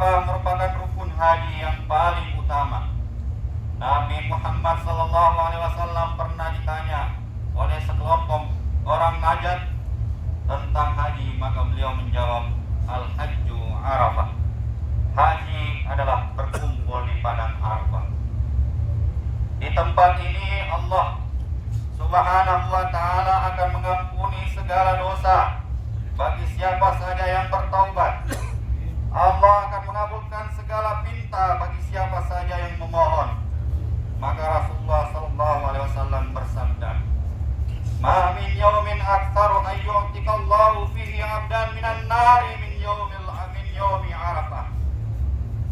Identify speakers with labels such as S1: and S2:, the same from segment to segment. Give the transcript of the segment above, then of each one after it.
S1: Arafah merupakan rukun haji yang paling utama. Nabi Muhammad SAW pernah ditanya oleh sekelompok orang Najd tentang haji, maka beliau menjawab, Al-Hajju Arafah. Haji adalah berkumpul di padang Arafah. Di tempat ini Allah Subhanahu wa ta'ala akan mengampuni segala dosa bagi siapa saja yang bertaubat. Allah akan mengabulkan segala pinta bagi siapa saja yang memohon. Maka Rasulullah SAW bersabda, Ma min yawmin aktsaru an yu'tikallahu fihi 'abdan minan nari min yawmi Arafah.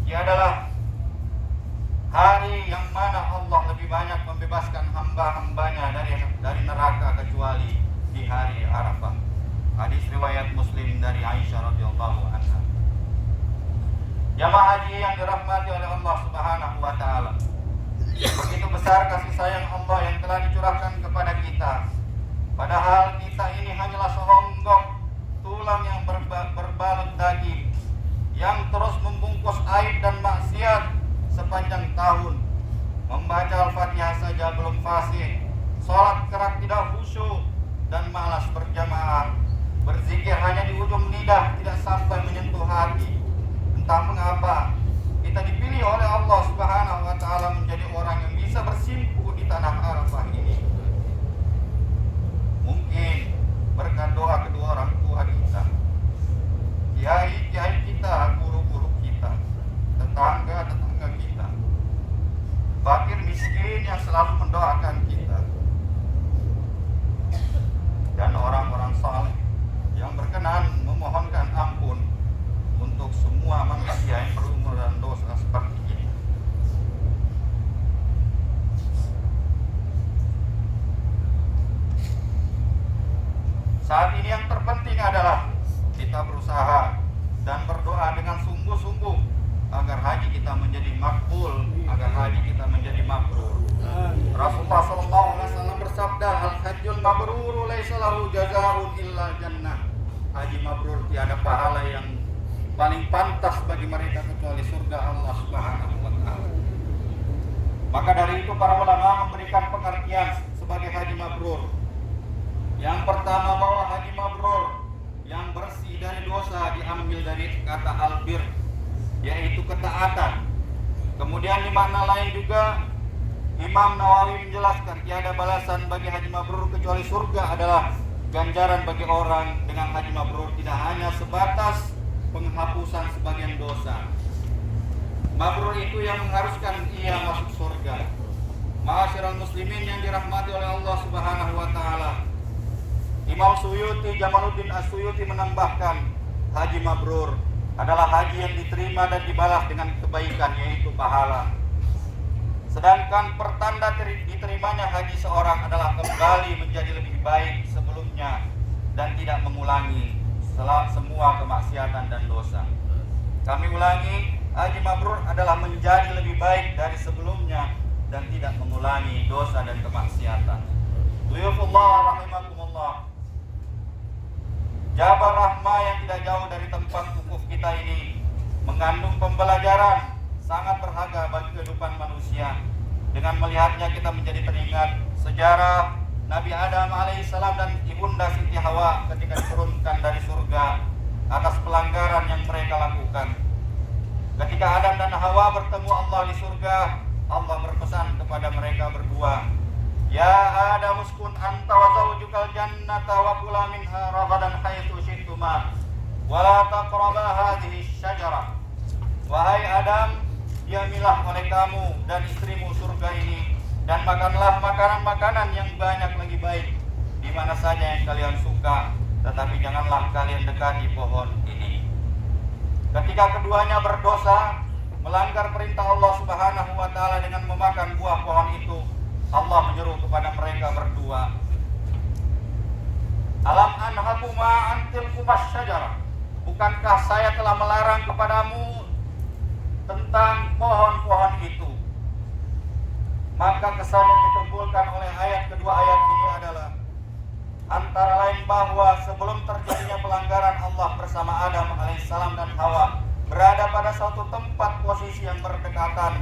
S1: Ia adalah hari yang mana Allah lebih banyak membebaskan hamba-hambanya dari neraka kecuali di hari Arafah. Hadis riwayat Muslim dari Aisyah radhiyallahu anha. Jamaah haji yang dirahmati oleh Allah Subhanahu wa taala. Begitu besar kasih sayang Allah yang telah dicurahkan kepada kita. Padahal kita ini hanyalah seonggok tulang yang berbalut daging yang terus membungkus aib dan maksiat sepanjang tahun. Membaca Al-Fatihah saja belum fasih, sholat kerap tidak khusyuk dan malas berjamaah. Berzikir hanya di ujung lidah, tidak sampai menyentuh hati. Entah mengapa kita dipilih oleh Allah Subhanahu wa ta'ala menjadi orang yang bisa bersimpuh di tanah Arafah ini. Mungkin berkat doa kedua orang tua kita, kiai-kiai kita, guru-guru kita, tetangga-tetangga kita, fakir miskin yang selalu mendoakan kita, dan orang-orang saleh yang berkenan memohonkan ampun untuk semua manusia yang berumur dan dosa seperti kita. Saat ini yang terpenting adalah kita berusaha dan berdoa dengan sungguh-sungguh agar haji kita menjadi makbul, agar haji kita menjadi mabrur. Rasulullah SAW bersabda, Al-Hajjul mabrur laisa lahu jazaa'un illa jannah. Haji mabrur tiada pahala yang paling pantas bagi mereka kecuali surga Allah Subhanahu wa ta'ala. Maka dari itu para ulama memberikan pengertian sebagai haji mabrur. Yang pertama, bahwa haji mabrur yang bersih dari dosa diambil dari kata albir, yaitu ketaatan. Kemudian di makna lain juga Imam Nawawi menjelaskan tiada balasan bagi haji mabrur kecuali surga adalah ganjaran bagi orang dengan haji mabrur tidak hanya sebatas penghapusan sebagian dosa. Mabrur itu yang mengharuskan ia masuk surga. Ma'asyiral muslimin yang dirahmati oleh Allah Subhanahu wa taala. Imam Suyuti, Jamaluddin As-Suyuti menambahkan, haji mabrur adalah haji yang diterima dan dibalas dengan kebaikan, yaitu pahala. Sedangkan pertanda diterimanya haji seorang adalah kembali menjadi lebih baik sebelumnya dan tidak mengulangi semua kemaksiatan dan dosa. Kami ulangi, haji mabrur adalah menjadi lebih baik dari sebelumnya dan tidak mengulangi dosa dan kemaksiatan. Duyufullah rahimakumullah. Jabal Rahmah yang tidak jauh dari tempat wukuf kita ini mengandung pembelajaran sangat berharga bagi kehidupan manusia. Dengan melihatnya kita menjadi teringat sejarah Nabi Adam alaihissalam dan ibunda Siti Hawa ketika diturunkan dari surga atas pelanggaran yang mereka lakukan. Ketika Adam dan Hawa bertemu Allah di surga, Allah berpesan kepada mereka berdua, Ya Adam uskun anta wa zawjukal jannata wa kula minha ragadan haitsu syi'tuma wa la taqraba hadhihi syajarah. Wahai Adam, diamilah oleh kamu dan istrimu surga ini dan makanlah makanan-makanan yang banyak lagi baik di mana saja yang kalian suka, tetapi janganlah kalian dekati pohon ini. Ketika keduanya berdosa, melanggar perintah Allah Subhanahu wa taala dengan memakan buah pohon itu, Allah menyeru kepada mereka berdua, Alam anhakuma antil kumas syajarah. Bukankah saya telah melarang kepadamu tentang pohon-pohon itu? Maka kesan yang ditimbulkan oleh ayat kedua ayat ini adalah antara lain bahwa sebelum terjadinya pelanggaran Allah bersama Adam alaihissalam dan Hawa, berada pada suatu tempat posisi yang berdekatan,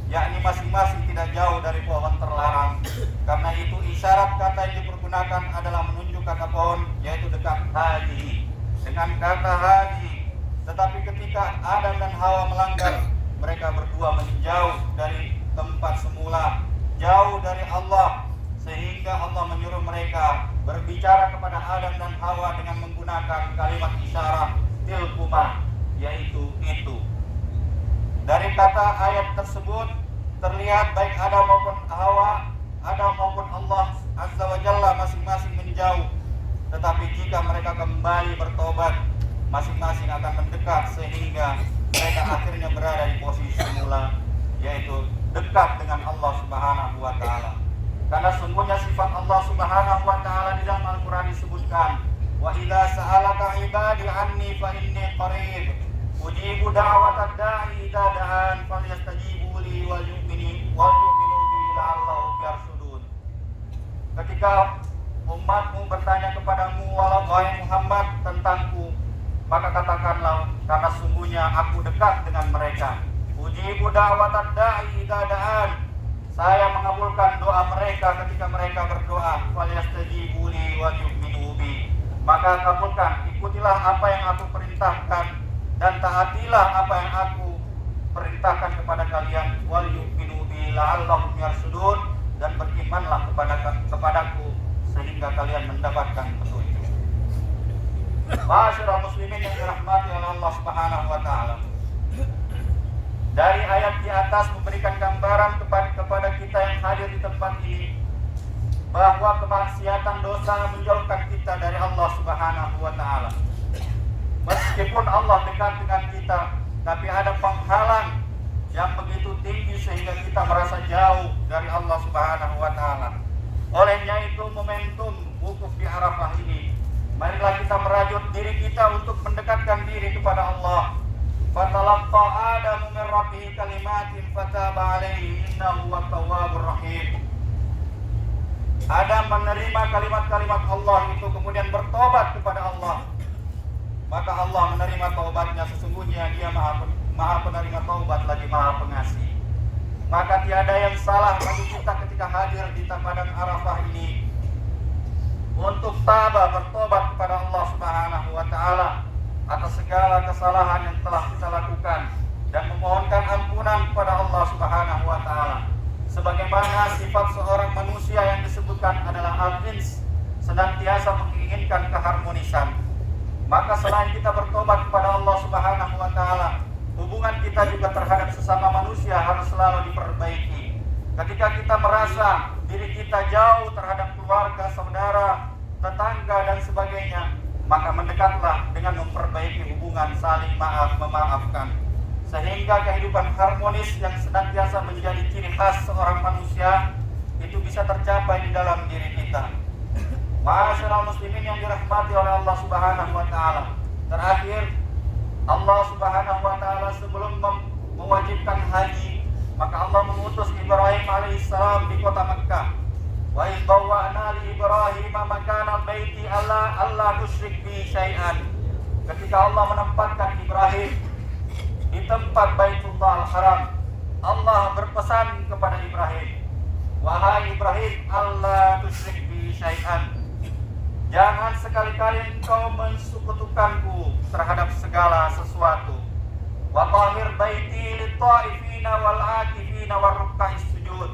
S1: yakni masing-masing tidak jauh dari pohon terlarang. Karena itu isyarat kata yang dipergunakan adalah menunjukkan ke pohon, yaitu dekat hadi, dengan kata hadi. Tetapi ketika Adam dan Hawa melanggar, mereka berdua menjauh dari tempat semula, jauh dari Allah, sehingga Allah menyuruh mereka berbicara kepada Adam dan Hawa dengan menggunakan kalimat isyarat tilkuma, yaitu itu. Dari kata ayat tersebut terlihat baik Adam maupun Hawa, Adam maupun Allah Azza wa Jalla masing-masing menjauh. Tetapi jika mereka kembali bertobat, masing-masing akan mendekat sehingga mereka akhirnya berada di posisi semula, yaitu dekat dengan Allah Subhanahu wa taala. Karena sungguhnya sifat Allah Subhanahu wa taala di dalam Al-Qur'an disebutkan, wa idza sa'alaka 'ibadi 'anni fa inni qarib ujibu da'watad da'i idza da'an falyastajibu li wal yu'minu bi la'allahum yarshudun. Ketika umatmu bertanya kepadamu, wahai Muhammad, tentangku, maka katakanlah, karena sungguhnya aku dekat dengan mereka. Ujibu da'watad da'i idza da'an, saya mengabulkan doa mereka ketika mereka berdoa. Falyastajibu li wa yu'minu bi, maka kabulkan, ikutilah apa yang aku perintahkan dan taatilah apa yang aku perintahkan kepada kalian. Wal yu'minu bi la'allahum yarshudun, dan berimanlah kepadaku sehingga kalian mendapatkan petunjuk. Ma'asyiral muslimin yang dirahmati oleh Allah Subhanahu wa taala. Dari ayat di atas memberikan gambaran kepada kita yang hadir di tempat ini bahwa kemaksiatan dosa menjauhkan kita dari Allah Subhanahu wa taala. Meskipun Allah dekat dengan kita, tapi ada penghalang yang begitu tinggi sehingga kita merasa jauh dari Allah Subhanahu wa taala. Olehnya itu momentum wukuf di Arafah ini, marilah kita merajut diri kita untuk mendekatkan diri kepada Allah. Fatalaqqa Adamu min rabbih kalimatin fataba alaihi innahu wat-tawwabur rahim. Adam menerima kalimat-kalimat Allah itu kemudian bertobat kepada Allah. Maka Allah menerima taubatnya, sesungguhnya Dia Maha penerima taubat lagi Maha pengasih. Maka tiada yang salah bagi kita ketika hadir di padang Arafah ini untuk tabah bertobat kepada Allah Subhanahu wa taala atas segala kesalahan yang telah kita lakukan dan memohonkan ampunan kepada Allah Subhanahu wa taala. Sebagaimana sifat seorang manusia yang disebutkan adalah al-ins, senantiasa menginginkan keharmonisan. Maka selain kita bertobat kepada Allah Subhanahu wa taala, hubungan kita juga terhadap sesama manusia harus selalu diperbaiki. Ketika kita merasa diri kita jauh terhadap keluarga, saudara, tetangga dan sebagainya, maka mendekatlah dengan memperbaiki hubungan, saling memaafkan, sehingga kehidupan harmonis yang senantiasa menjadi ciri khas seorang manusia itu bisa tercapai di dalam diri kita. Ma'asyiral muslimin yang dirahmati oleh Allah Subhanahu wa taala. Terakhir, Allah Subhanahu wa taala sebelum mewajibkan haji, maka Allah mengutus Ibrahim alaihissalam di kota Mekkah. Wa idh bawwa'na li Ibrahim makana baiti alla tusyrik bi syai'an. Ketika Allah menempatkan Ibrahim di tempat Baitullah Al-Haram, Allah berpesan kepada Ibrahim, wahai Ibrahim, alla tusyrik bi syai'an, jangan sekali-kali engkau mensekutukanku terhadap segala sesuatu. Wa tahhir baiti lit-ta'ifina wal-'akifina war-ruk'is sujud.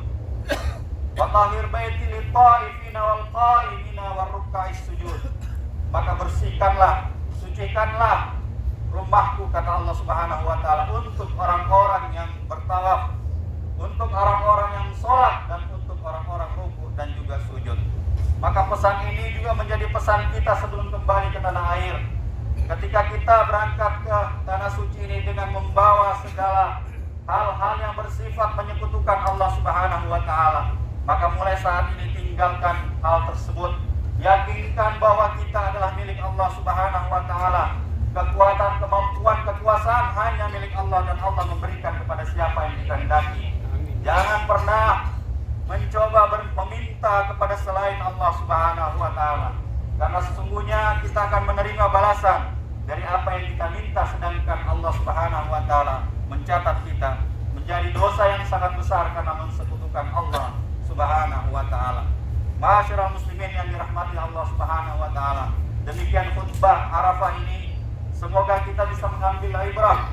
S1: Wa tahhir baiti lit-ta'ifina wal-qa'imina war-ruk'is sujud. Maka bersihkanlah, sucikanlah rumahku, kata Allah Subhanahu wa taala, untuk orang-orang yang bertawaf, untuk orang-orang yang sholat, dan untuk orang-orang rukuk dan juga sujud. Maka pesan ini juga menjadi pesan kita sebelum kembali ke tanah air. Ketika kita berangkat ke tanah suci ini dengan membawa segala hal-hal yang bersifat menyekutukan Allah Subhanahu wa taala, maka mulai saat ini tinggalkan hal tersebut. Yakinkan bahwa kita adalah milik Allah Subhanahu wa taala. Kekuatan, kemampuan, kekuasaan hanya milik Allah, dan Allah memberikan kepada siapa yang dikehendaki. Jangan pernah mencoba meminta kepada selain Allah Subhanahu wa taala, karena sesungguhnya kita akan menerima balasan dari apa yang kita minta, sedangkan Allah Subhanahu wa taala mencatat kita menjadi dosa yang sangat besar karena mensekutukan Allah Subhanahu wa taala. Ma'asyiral muslimin yang dirahmati Allah Subhanahu wa taala. Demikian khutbah Arafah ini, semoga kita bisa mengambil ibrah,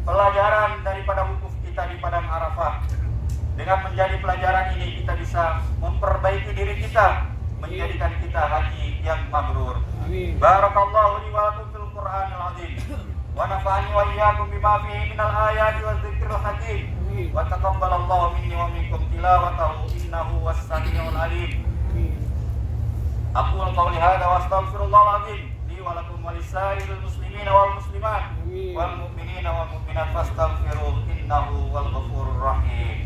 S1: pelajaran daripada wukuf kita di padang Arafah. Dengan menjadi pelajaran ini kita bisa memperbaiki diri kita, menjadikan kita haji yang mabrur. Barakallahu li wa lakum fil Qur'anil azim. Wa nafa'ani wa iyyakum bima fihi minal ayati wa dzikril hakim. Wa taqabbalallahu minni wa minkum tilawatahu innahu was-sami'ul alim. Aqulu qawli hadza wa astaghfirullahal azim li wa lakum wa lisairil muslimina wal muslimat wal mu'minina wal mu'minat fastaghfiruhu innahu wal ghafurur rahim.